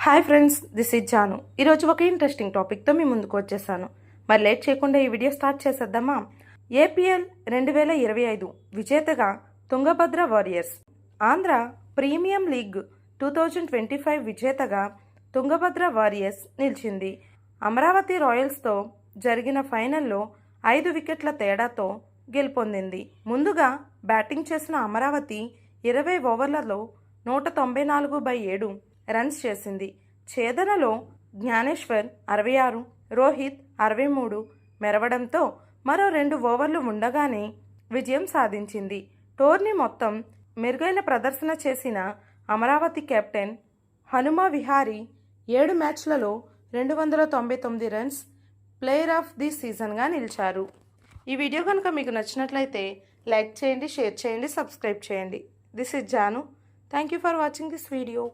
Hi friends, this is Janu. ఈరోజు ఒక interesting టాపిక్తో మీ ముందుకు వచ్చేసాను. మరి లేట్ చేయకుండా ఈ వీడియో స్టార్ట్ చేసేద్దామా? ఏపీఎల్ 2025 విజేతగా Tungabhadra warriors. Andhra premium league 2025 విజేతగా తుంగభద్ర వారియర్స్ నిలిచింది. అమరావతి రాయల్స్తో జరిగిన ఫైనల్లో 5 వికెట్ల తేడాతో గెలుపొందింది. ముందుగా బ్యాటింగ్ చేసిన అమరావతి 20 ఓవర్లలో 194/7 రన్స్ చేసింది. ఛేదనలో జ్ఞానేశ్వర్ 66, రోహిత్ 63 మెరవడంతో మరో 2 ఓవర్లు ఉండగానే విజయం సాధించింది. టోర్నీ మొత్తం మెరుగైన ప్రదర్శన చేసిన అమరావతి కెప్టెన్ హనుమ విహారీ 7 మ్యాచ్లలో 299 రన్స్ ప్లేయర్ ఆఫ్ ది సీజన్గా నిలిచారు. ఈ వీడియో కనుక మీకు నచ్చినట్లయితే లైక్ చేయండి, షేర్ చేయండి, సబ్స్క్రైబ్ చేయండి. This is Janu. Thank you for watching this video.